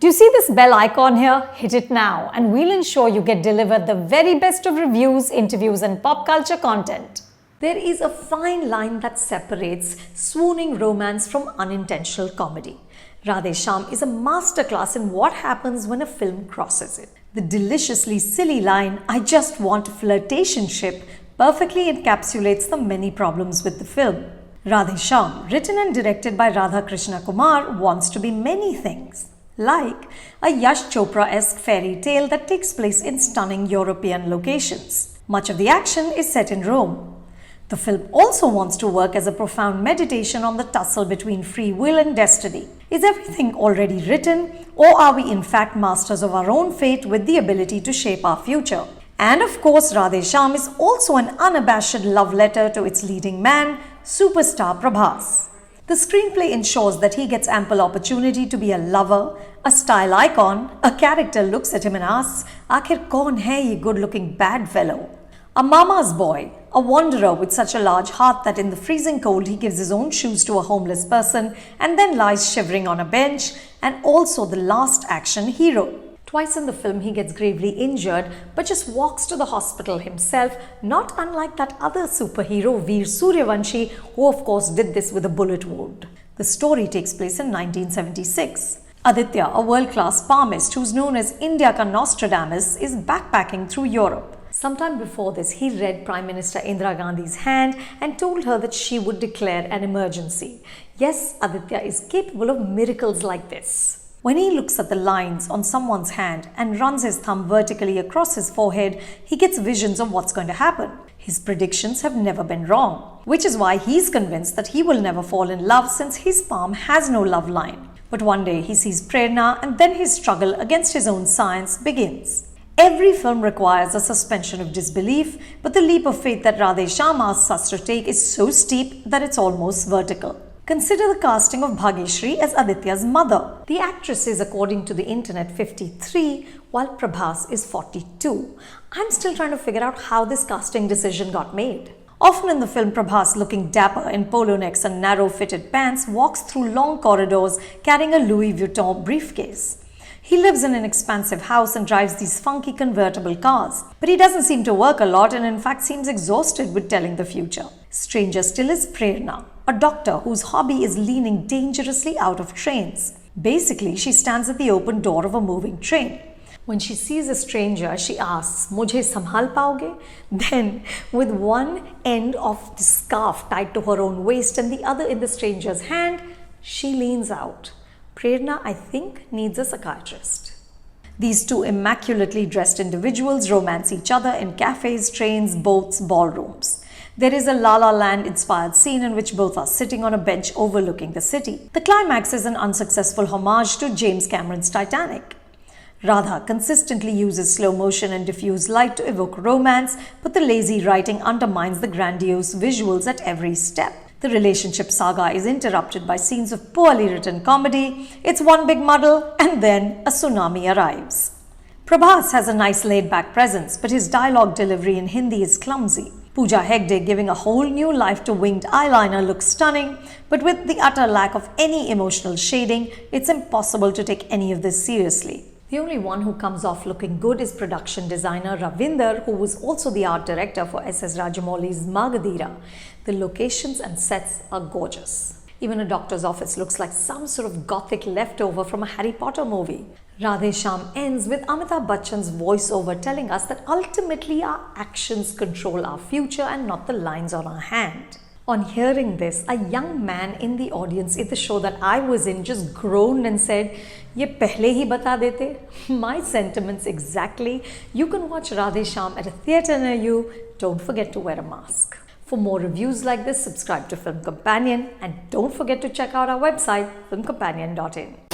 You see this bell icon here? Hit it now and we'll ensure you get delivered the very best of reviews, interviews and pop culture content. There is a fine line that separates swooning romance from unintentional comedy. Radhe Shyam is a masterclass in what happens when a film crosses it. The deliciously silly line, "I just want a flirtationship," perfectly encapsulates the many problems with the film. Radhe Shyam, written and directed by Radha Krishna Kumar, wants to be many things. Like a Yash Chopra-esque fairy tale that takes place in stunning European locations. Much of the action is set in Rome. The film also wants to work as a profound meditation on the tussle between free will and destiny. Is everything already written, or are we in fact masters of our own fate with the ability to shape our future? And of course, Radhe Shyam is also an unabashed love letter to its leading man, superstar Prabhas. The screenplay ensures that he gets ample opportunity to be a lover, a style icon. A character looks at him and asks, "Aakhir kaun hai ye good-looking bad fellow?" A mama's boy, a wanderer with such a large heart that in the freezing cold he gives his own shoes to a homeless person and then lies shivering on a bench, and also the last action hero. Twice in the film he gets gravely injured but just walks to the hospital himself, not unlike that other superhero Veer Suryavanshi, who of course did this with a bullet wound. The story takes place in 1976. Aditya, a world-class palmist who's known as India ka Nostradamus, is backpacking through Europe. Sometime before this, he read Prime Minister Indira Gandhi's hand and told her that she would declare an emergency. Yes, Aditya is capable of miracles like this. When he looks at the lines on someone's hand and runs his thumb vertically across his forehead, he gets visions of what's going to happen. His predictions have never been wrong, which is why he's convinced that he will never fall in love since his palm has no love line. But one day he sees Prerna and then his struggle against his own science begins. Every film requires a suspension of disbelief, but the leap of faith that Radhe Shyam asks us to take is so steep that it's almost vertical. Consider the casting of Bhagyashree as Aditya's mother. The actress is, according to the internet, 53, while Prabhas is 42. I'm still trying to figure out how this casting decision got made. Often in the film, Prabhas, looking dapper in polo necks and narrow-fitted pants, walks through long corridors carrying a Louis Vuitton briefcase. He lives in an expansive house and drives these funky convertible cars. But he doesn't seem to work a lot and in fact seems exhausted with telling the future. Stranger still is Prerna, a doctor whose hobby is leaning dangerously out of trains. Basically, she stands at the open door of a moving train. When she sees a stranger, she asks, "Mujhe sambhal paoge?" Then, with one end of the scarf tied to her own waist and the other in the stranger's hand, she leans out. Prerna, I think, needs a psychiatrist. These two immaculately dressed individuals romance each other in cafes, trains, boats, ballrooms. There is a La La Land inspired scene in which both are sitting on a bench overlooking the city. The climax is an unsuccessful homage to James Cameron's Titanic. Radha consistently uses slow motion and diffuse light to evoke romance, but the lazy writing undermines the grandiose visuals at every step. The relationship saga is interrupted by scenes of poorly written comedy. It's one big muddle, and then a tsunami arrives. Prabhas has a nice laid-back presence, but his dialogue delivery in Hindi is clumsy. Pooja Hegde, giving a whole new life to winged eyeliner, looks stunning, but with the utter lack of any emotional shading, it's impossible to take any of this seriously. The only one who comes off looking good is production designer Ravinder, who was also the art director for S.S. Rajamouli's Magadhira. The locations and sets are gorgeous. Even a doctor's office looks like some sort of gothic leftover from a Harry Potter movie. Radhe Shyam ends with Amitabh Bachchan's voiceover telling us that ultimately our actions control our future and not the lines on our hand. On hearing this, a young man in the audience in the show that I was in just groaned and said, "Ye pehle hi bata dete." My sentiments exactly. You can watch Radhe Shyam at a theatre near you. Don't forget to wear a mask. For more reviews like this, subscribe to Film Companion and don't forget to check out our website, filmcompanion.in.